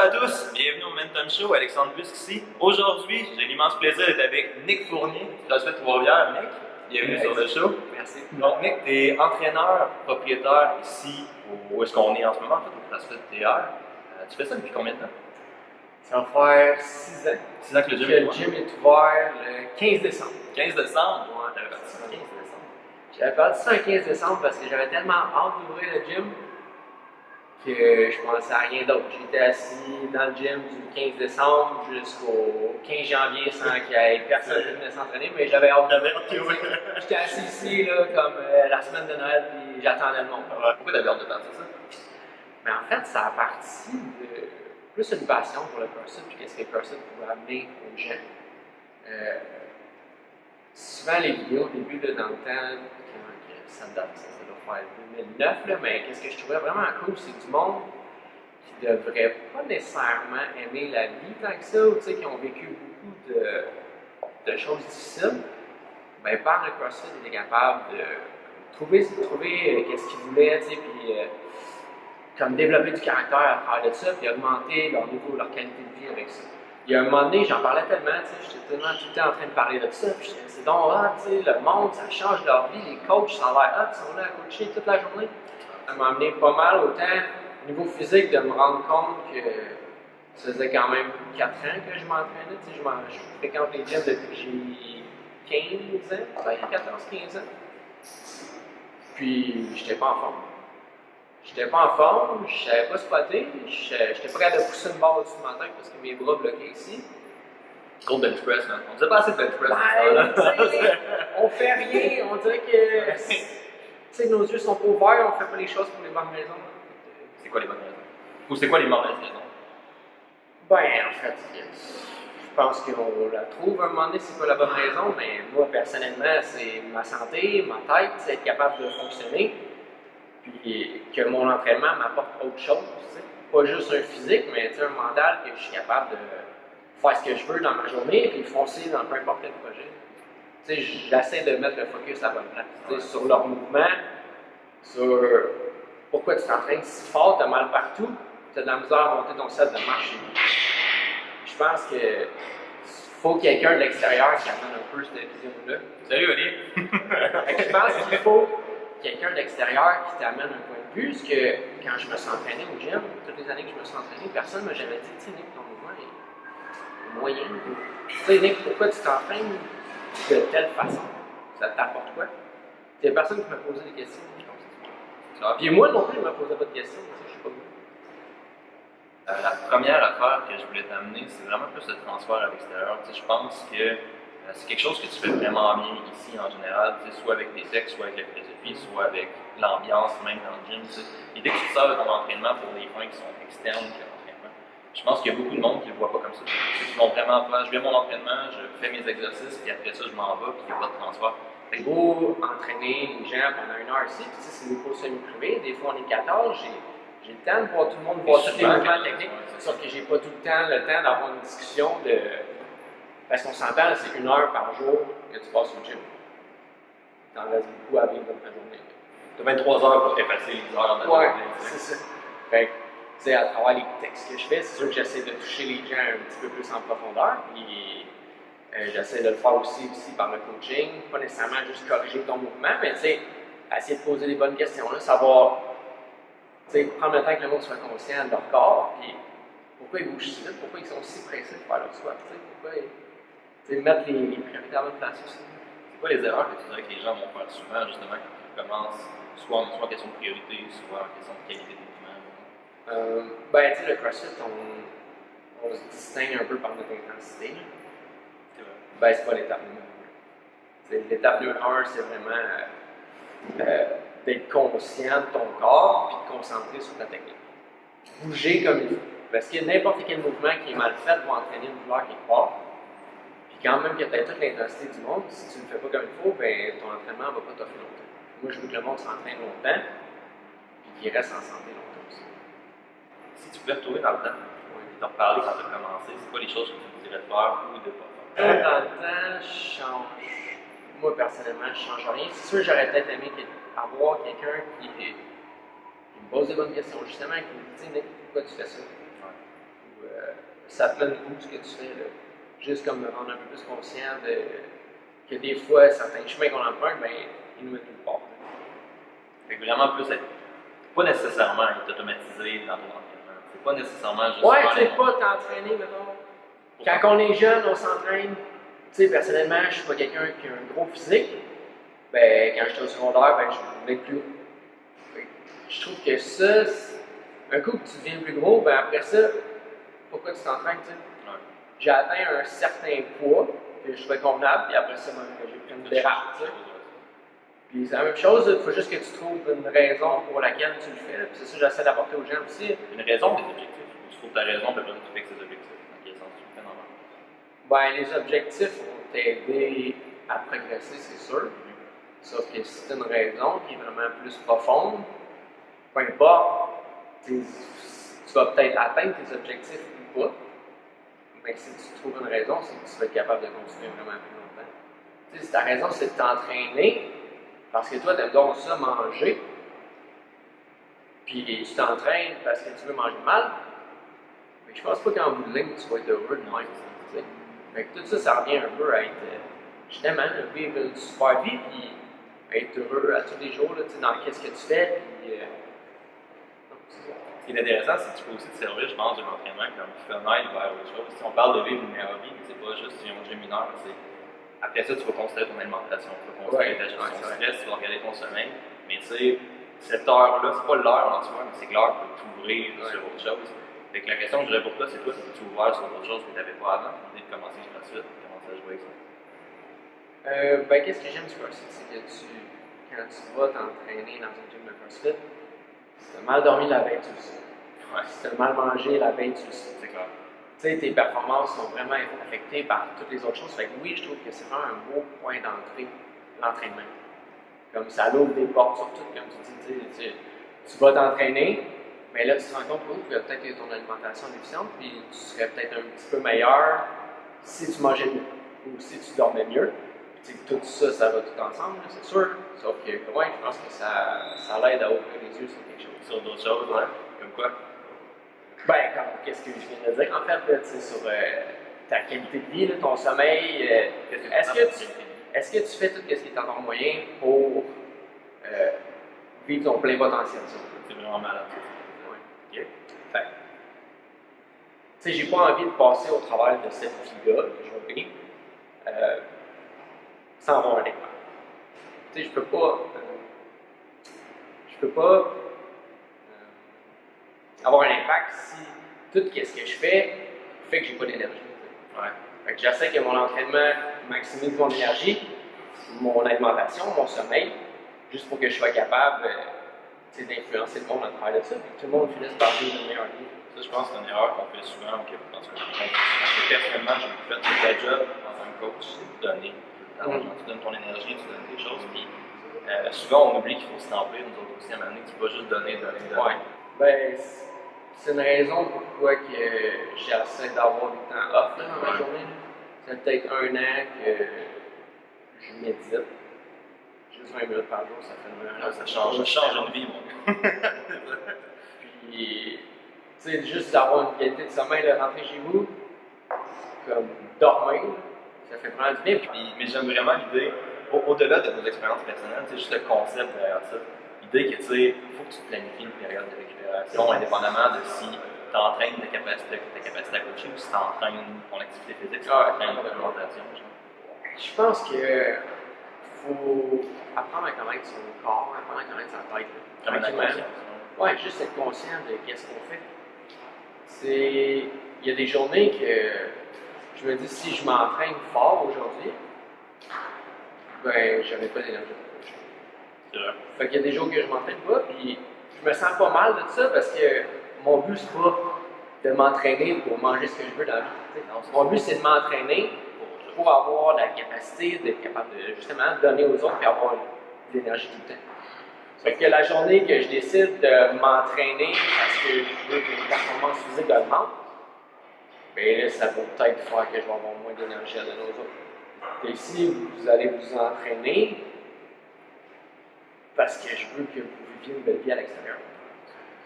à tous, bienvenue au Momentum Show, Alexandre Busque ici. Aujourd'hui, j'ai l'immense plaisir d'être avec Nick Fournier, CrossFit Trois-Rivières. Nick, bienvenue sur le show. Merci. Donc Nick, tu es entraîneur, propriétaire ici, où est-ce qu'on est en ce moment, en fait, au CrossFit TR. Tu fais ça depuis combien de temps? Ça va faire 6 ans. 6 ans que le gym Que le gym est ouvert le 15 décembre. 15 décembre? Ouais, T'avais parti ça le 15 décembre. J'avais parti ça le 15 décembre parce que j'avais tellement hâte d'ouvrir le gym que je pensais à rien d'autre. J'étais assis dans le gym du 15 décembre jusqu'au 15 janvier sans qu'il y ait personne qui venait s'entraîner, mais j'avais hâte de J'étais assis ici là, comme la semaine de Noël puis j'attendais le monde. Ouais. Pourquoi t'avais hâte de partir ça? Mais en fait, ça a parti de plus une passion pour le CrossFit puis qu'est-ce que le CrossFit pouvait amener aux gens. Souvent les vidéos au début là, dans le temps, ça date, ça doit faire 2009, là, mais qu'est-ce que je trouvais vraiment cool, c'est du monde qui ne devrait pas nécessairement aimer la vie tant que ça, ou qui ont vécu beaucoup de choses difficiles. Ben, par le CrossFit, ils étaient capables de trouver qu'est-ce qu'ils voulaient, puis comme développer du caractère à travers de ça, puis augmenter leur niveau, leur qualité de vie avec ça. Il y a un moment donné, j'en parlais tellement, j'étais tellement tout le temps en train de parler de ça, puis c'est donc le monde, ça change leur vie, les coachs, ça a l'air ils sont là à coacher toute la journée. Ça m'a amené pas mal, autant au niveau physique, de me rendre compte que ça faisait quand même 4 ans que je m'entraînais, je fréquente les gyms depuis que j'ai 15 ans, 14-15 ans. Puis, j'étais pas en forme. J'étais pas en forme, je savais pas spotter, j'étais pas capable de pousser une barre au-dessus de ma tête parce que mes bras bloquaient ici. Gros bench press, man. On disait pas assez de bench press. On fait rien, on dirait que nos yeux sont pas ouverts, on fait pas les choses pour les bonnes raisons. C'est quoi les bonnes raisons? Ou c'est quoi les mauvaises raisons? Ben, en fait, je pense qu'on la trouve à un moment donné, c'est pas la bonne raison, mais moi, personnellement, c'est ma santé, ma tête, c'est être capable de fonctionner. Puis que mon entraînement m'apporte autre chose, pas juste un physique, mais un mental, que je suis capable de faire ce que je veux dans ma journée et foncer dans peu importe quel projet. J'essaie de mettre le focus à la bonne place, sur leur mouvement, sur pourquoi tu t'entraînes si fort, tu as mal partout, tu as de la misère à monter ton set de marche. Je pense que faut quelqu'un de l'extérieur qui amène un peu cette vision-là. Salut, Olivier! Je pense qu'il faut quelqu'un de l'extérieur qui t'amène un point de vue, parce que quand je me suis entraîné au gym, toutes les années que je me suis entraîné, personne ne m'a jamais dit, tu sais, Nick, ton mouvement est moyen. Tu sais, Nick, pourquoi tu t'entraînes de telle façon? Ça t'apporte quoi? Il y a personne qui m'a posé des questions. Puis moi non plus, je ne me posais pas de questions, je sais pas où. La première affaire que je voulais t'amener, c'est vraiment plus le transfert à l'extérieur. Je pense que c'est quelque chose que tu fais vraiment bien ici en général, soit avec tes textes, soit avec la philosophie, soit avec l'ambiance même dans le gym. L'idée que tu sors de ton entraînement pour des points qui sont externes que l'entraînement. Je pense qu'il y a beaucoup de monde qui ne le voit pas comme ça. Ils vont vraiment faire, je vais à mon entraînement, je fais mes exercices, puis après ça, je m'en vais, puis il n'y a pas de transfert. C'est beau entraîner les gens pendant 1 heure ici, puis c'est des cours semi-privés, des fois on est 14, j'ai le temps de voir tout le monde, voir tous les mouvements techniques, sauf que j'ai pas tout le temps d'avoir une discussion de... Parce qu'on s'entend, c'est 1 heure par jour que tu passes au gym. T'en restes beaucoup à vivre dans ta journée. Tu as 23 heures pour effacer les heures dans ta journée. C'est ça. Fait que, à travers les textes que je fais, c'est sûr que j'essaie de toucher les gens un petit peu plus en profondeur. Puis j'essaie de le faire aussi par le coaching. Pas nécessairement juste corriger ton mouvement, mais essayer de poser les bonnes questions. Là, savoir, prendre le temps que le monde soit conscient de leur corps. Puis pourquoi ils bougent si vite, pourquoi ils sont si pressés de faire leur squat. Pourquoi mettre les priorités à la bonne place aussi. C'est quoi les erreurs que tu dirais que les gens vont faire souvent, justement, quand ils commencent, soit en question de priorité, soit en question de qualité de mouvement? Le CrossFit, on se distingue un peu par notre intensité. C'est pas l'étape numéro 1. L'étape numéro 1, c'est vraiment d'être conscient de ton corps et de te concentrer sur ta technique. Bouger comme il faut. Parce que n'importe quel mouvement qui est mal fait va entraîner une douleur quelque part. Quand même que tu as toute l'intensité du monde, si tu ne le fais pas comme il faut, ben, ton entraînement ne va pas t'offrir longtemps. Moi, je veux que le monde s'entraîne longtemps et qu'il reste en santé longtemps aussi. Si tu pouvais retourner dans le temps et t'en reparler quand tu as commencé, c'est quoi les choses que tu dirais de faire ou de ne pas faire? Dans le temps, je change. Moi, personnellement, je ne change rien. C'est sûr, j'aurais peut-être aimé avoir quelqu'un qui me pose des bonnes questions, justement, qui me dit, Nick, pourquoi tu fais ça? ça te donne goût ce que tu fais. Là. Juste comme me rendre un peu plus conscient que des fois, certains chemins qu'on emprunte, ben, ils nous mettent nulle part. Fait que vraiment plus être, pas nécessairement être automatisé dans ton entraînement. C'est pas nécessairement juste. Ouais, tu sais, pas t'entraîner, mettons. Quand on est jeune, on s'entraîne. Tu sais, personnellement, je suis pas quelqu'un qui a un gros physique. Ben, quand j'étais au secondaire, ben, je voulais plus haut. Je trouve que ça, un coup que tu deviens plus gros, ben après ça, pourquoi tu t'entraînes, tu sais? Ouais. J'ai atteint un certain poids que je trouvais convenable, puis après ça, j'ai pris une dérape, tu sais. Puis c'est la même chose, il faut juste que tu trouves une raison pour laquelle tu le fais, puis c'est ça que j'essaie d'apporter aux gens aussi. Une raison, des objectifs. Tu trouves ta raison, puis après tu fixes tes objectifs. Dans quel sens tu le fais normalement? Ben, les objectifs vont t'aider à progresser, c'est sûr. Sauf que si tu as une raison qui est vraiment plus profonde, peu importe, tu vas peut-être atteindre tes objectifs ou pas, mais si tu trouves une raison, c'est que tu vas être capable de continuer vraiment plus longtemps. Tu sais, si ta raison c'est de t'entraîner, parce que toi, tu aimes donc ça manger, puis tu t'entraînes parce que tu veux manger mal, mais je pense pas qu'en bout de ligne, tu vas être heureux de même. Tu sais. Fait que tout ça, ça revient un peu à être, justement, vivre une super vie, puis être heureux à tous les jours, là, dans qu'est-ce que tu fais, puis Ce qui est intéressant, c'est que tu peux aussi te servir, je pense, de l'entraînement comme fenêtre vers autre chose. Si on parle de vivre une meilleure vie, c'est pas juste si on gym une heure, c'est après ça, tu vas considérer ton alimentation, tu vas considérer ta gestion de stress, tu vas regarder ton sommeil. Mais tu sais, cette heure-là, c'est pas l'heure en soi, mais c'est que l'heure peut t'ouvrir sur autre chose. Fait que la question que j'aurais pour toi, c'est toi, c'est que tu ouvert sur autre chose que tu n'avais pas avant, l'idée de commencer le CrossFit, commencer à jouer avec ça. Ben, qu'est-ce que j'aime du CrossFit, c'est que quand tu vas t'entraîner dans un gym de CrossFit, si tu as mal dormi la veille, tu le sais. Ouais. Si tu as mal mangé la veille, tu le sais. C'est clair. Tu sais, tes performances sont vraiment affectées par toutes les autres choses. Fait que oui, je trouve que c'est vraiment un beau point d'entrée, l'entraînement. Comme ça l'ouvre des portes sur tout, comme tu dis, tu vas t'entraîner, mais là, tu te rends compte que peut-être que ton alimentation est déficiente, puis tu serais peut-être un petit peu meilleur si tu mangeais mieux ou si tu dormais mieux. Puis, tout ça, ça va tout ensemble, c'est sûr. Sauf que, ouais, je pense que ça l'aide à ouvrir les yeux sur quelque chose. Sur d'autres choses, ouais. Comme quoi? Ben, qu'est-ce que je viens de dire, en fait, là, sur ta qualité de vie, là, ton sommeil, est-ce que tu fais tout ce qui est en ton moyen pour vivre ton plein potentiel? C'est vraiment malade. Ouais. OK. Fait tu sais, j'ai pas envie de passer au travers de cette vie-là que je vais vivre sans avoir un impact. Tu sais, je peux pas avoir un impact si tout ce que je fais fait que j'ai pas d'énergie. Ouais. Fait que j'essaie que mon entraînement maximise mon énergie, mon alimentation, mon sommeil, juste pour que je sois capable d'influencer le monde à travers de ça, et que tout le monde finisse par vivre une meilleure vie. Ça, je pense que c'est une erreur qu'on fait souvent au Québec. Parce que personnellement, j'ai fait toute la job en tant que coach, c'est de donner. Tu donnes ton énergie, tu donnes des choses, puis souvent on oublie qu'il faut se remplir, nous autres aussi, à un moment donné, tu peux pas juste donner. Ouais. Ben, c'est une raison pourquoi que j'essaie d'avoir du temps off là, dans ma journée. C'est peut-être 1 an que je médite. Juste 20 minutes par jour, ça fait vraiment... Ça change une vie, mon gars. Puis, tu sais, juste d'avoir une qualité de sommeil, de rentrer chez vous, comme dormir, ça fait vraiment du bien. Puis, mais j'aime vraiment l'idée, au-delà de nos expériences personnelles, c'est juste le concept derrière ça. L'idée que, tu sais, il faut que tu planifies une période de récupération, indépendamment de si tu entraînes ta capacité à coacher ou si tu entraînes ton activité physique, si tu entraînes ton alimentation. Je pense que faut apprendre à connaître son corps, apprendre à connaître sa tête. Tranquillement. Ouais, juste être conscient de qu'est-ce qu'on fait. Il y a des journées que je me dis, si je m'entraîne fort aujourd'hui, ben, j'aurais pas d'énergie pour coacher. C'est vrai. Fait qu'il y a des jours que je m'entraîne pas, puis je me sens pas mal de ça parce que mon but, c'est pas de m'entraîner pour manger ce que je veux dans la vie. Mon but, c'est de m'entraîner pour avoir la capacité d'être capable de justement donner aux autres et avoir de l'énergie tout le temps. Fait que la journée que je décide de m'entraîner parce que je veux que mes performances physiques augmentent, bien là, ça va peut-être faire que je vais avoir moins d'énergie à donner aux autres. Et si vous allez vous entraîner parce que je veux que vous viviez une belle vie à l'extérieur,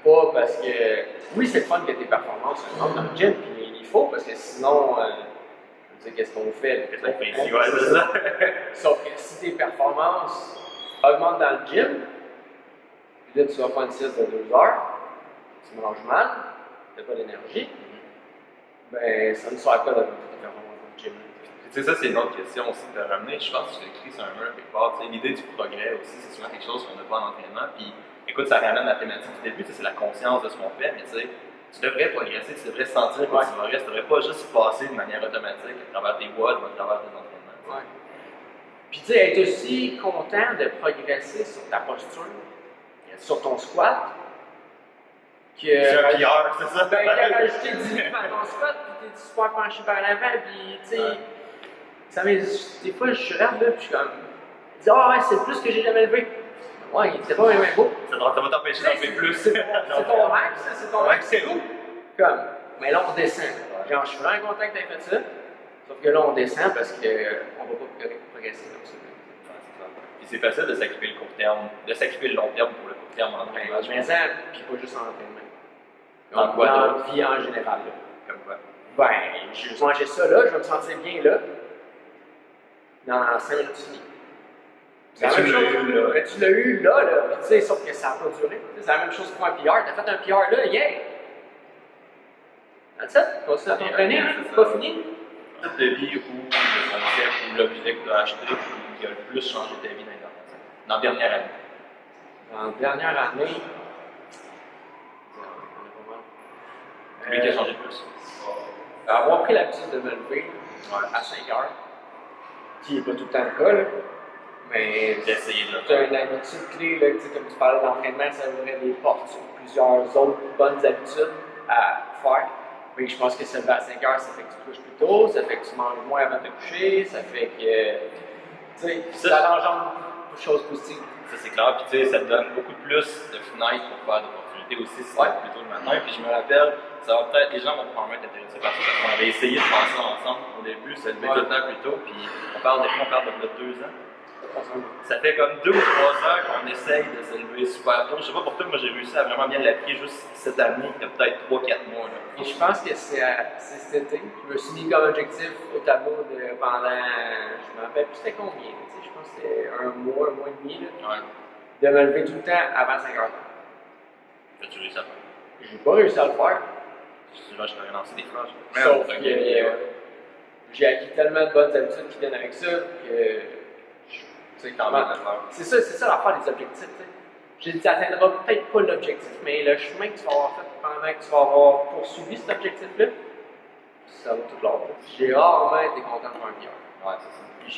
pas parce que, oui, c'est le fun que tes performances augmentent dans le gym, puis il faut, parce que sinon, je veux dire, qu'est-ce qu'on fait? Qu'est-ce qu'on fait ici? Ouais, c'est ça. Sauf que si tes performances augmentent dans le gym, puis là, tu vas faire une sieste de 2 heures, tu manges mal, tu n'as pas d'énergie, ben, ça ne sert à quoi d'avoir tes performances dans le gym. Tu sais, ça, c'est une autre question aussi que tu as ramené. Je pense que tu l'as écrit sur un mur quelque part. Tu sais, l'idée du progrès aussi, c'est souvent quelque chose qu'on n'a pas en entraînement. Puis, écoute, ça ramène la thématique du début, c'est la conscience de ce qu'on fait, mais tu sais, tu devrais progresser, tu devrais sentir que tu progresses, tu devrais pas juste passer de manière automatique à travers tes boîtes ou à travers tes entraînements. Ouais. Puis, tu sais, être aussi content de progresser sur ta posture, sur ton squat. C'est un pilleur, c'est ça? Ben, t'as rajouté 10 minutes à ton squat, puis t'es super penché par l'avant, puis tu sais, ça des fois je regarde là, puis je suis comme, je dis, ah ouais, c'est le plus que j'ai jamais levé. Ouais, c'est pas même beau. Ça va t'empêcher d'en faire plus. C'est ton max, c'est ton max, c'est cool. Comme, mais là on descend. Genre, je suis vraiment content que t'aies fait ça, sauf que là on descend parce qu'on va pas progresser comme ça. Puis c'est facile de sacrifier le court terme, de sacrifier le long terme pour le court terme en entraînement. Mais ça, puis pas juste en entraînement. Dans quoi dans la vie en général. Là. Comme quoi? Ben, je vais manger ça là, je vais me sentir bien là. Dans 5 minutes fini. C'est la même chose. Mais tu l'as eu là, puis tu sais, sauf que ça n'a pas duré. C'est la même chose pour un PR. T'as fait un PR là, yeah! That's it. Continue à t'entraîner, c'est pas fini. Toute la vie où le concept ou l'objet que tu as acheté qui a le plus changé ta vie dans la dernière année. Dans la dernière année, Lui qui a changé le plus. Avoir pris l'habitude de me lever à 5 heures, qui n'est pas tout le temps le cas, là, mais d'essayer de le tu as une habitude clé, là, comme tu parlais d'entraînement, ça ouvrait des portes sur plusieurs autres bonnes habitudes à faire. Mais je pense que se lever à 5 heures, ça fait que tu te couches plus tôt, ça fait que tu manges moins avant de te coucher, ça fait que ça engendre beaucoup de choses positives. Ça c'est clair, puis tu sais, ça te donne beaucoup plus de fenêtres pour faire d'opportunités aussi si c'est plus tôt le matin. Puis je me rappelle, ça va peut-être, les gens vont probablement être intéressés par ça parce qu'on avait essayé de faire ça ensemble au début, se lever tout le temps plus tôt, puis on parle de 2 ans. Ça fait comme 2 ou 3 ans qu'on essaye de se lever super tôt. Je sais pas pour toi, moi j'ai réussi à vraiment bien l'appliquer juste cette année, il y a peut-être 3-4 mois. Là. Et je pense que c'est cet été. Je me suis mis comme objectif au tableau pendant, je me rappelle plus c'était combien, je pense que c'était un mois et demi, là, de me lever tout le temps avant 5 heures. As-tu réussi à faire? J'ai pas réussi à le faire. Je t'aurais lancé des phrases. Sauf que j'ai acquis tellement de bonnes habitudes qui viennent avec ça que c'est ça l'affaire des objectifs. Tu n'atteindras peut-être pas l'objectif, mais le chemin que tu vas avoir fait pendant que tu vas avoir poursuivi cet objectif-là, ça va tout l'ordre. J'ai rarement été content de faire un PR. Ouais, c'est ça. Puis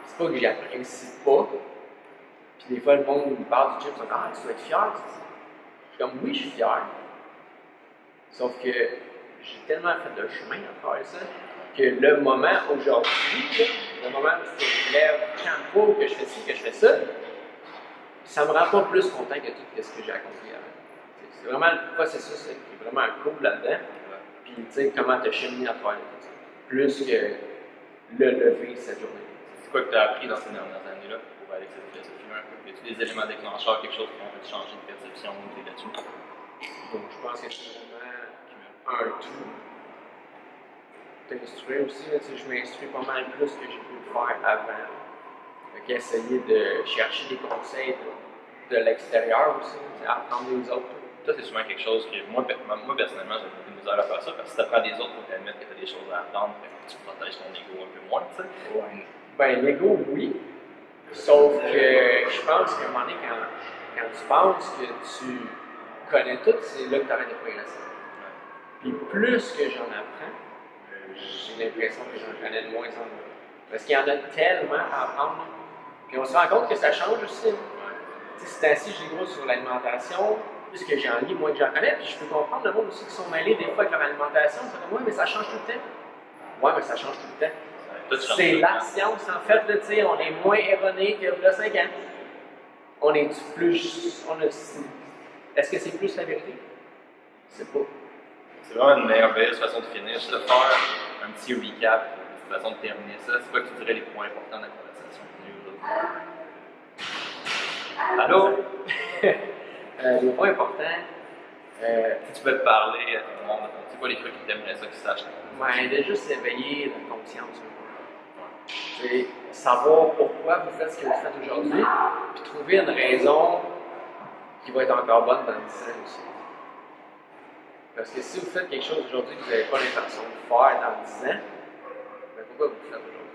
c'est pas que j'apprécie pas. Puis des fois, le monde me parle du gym, ils disent ah, tu dois être fier. Je suis comme oui, je suis fier. Sauf que j'ai tellement fait de chemin à faire ça que le moment aujourd'hui, le moment où je me lève 30 fois, que je fais ci, que je fais ça me rend pas plus content que tout ce que j'ai accompli avant. C'est vraiment le processus qui est vraiment cool là-dedans. Puis, tu sais, comment te cheminer à faire tout ça. Plus que le lever cette journée. C'est quoi que tu as appris dans ces dernières années-là pour aller avec cette philosophie-là? As-tu des éléments déclencheurs, quelque chose qui ont fait changer de perception ou là-dessus? Donc, je pense que c'est vraiment un tout. T'instruire aussi, là, je m'instruis pas mal plus que j'ai pu le faire avant. Donc, essayer de chercher des conseils de l'extérieur aussi, apprendre des autres. Ça, c'est souvent quelque chose que moi personnellement, j'ai beaucoup de misère à faire ça, parce que si tu apprends des autres, il faut t'admettre que tu as des choses à apprendre, tu protèges ton ego un peu moins, tu sais. Ouais. Ben, l'ego, oui. Sauf que je pense qu'à un moment donné, quand tu penses que tu connais tout, c'est là que tu arrêtes de progresser. Puis plus que j'en apprends, j'ai l'impression que j'en connais de moins en moins. Parce qu'il y en a tellement à apprendre. Puis on se rend compte que ça change aussi. Si c'est ainsi, j'ai gros sur l'alimentation, plus que j'en lis, moins que j'en connais. Puis je peux comprendre le monde aussi qui sont mêlés des fois avec leur alimentation. C'est comme, ouais, mais ça change tout le temps. Ouais, mais ça change tout le temps. C'est la science, en fait. Là, on est moins erroné que le 5 ans. On est plus. Est-ce que c'est plus la vérité? Je sais pas. C'est vraiment une merveilleuse façon de finir. Juste de faire un petit recap, une façon de terminer ça. C'est quoi que tu dirais les points importants de la conversation aujourd'hui? Allô? Les points importants, Tu peux te parler à tout le monde. C'est quoi les trucs que tu aimerais ça qu'ils sachent? Ben, de juste éveiller la conscience. C'est savoir pourquoi vous faites ce que vous faites aujourd'hui, puis trouver une raison qui va être encore bonne dans 10 ans aussi. Parce que si vous faites quelque chose aujourd'hui que vous n'avez pas l'intention de faire dans 10 ans, ben pourquoi vous le faites aujourd'hui?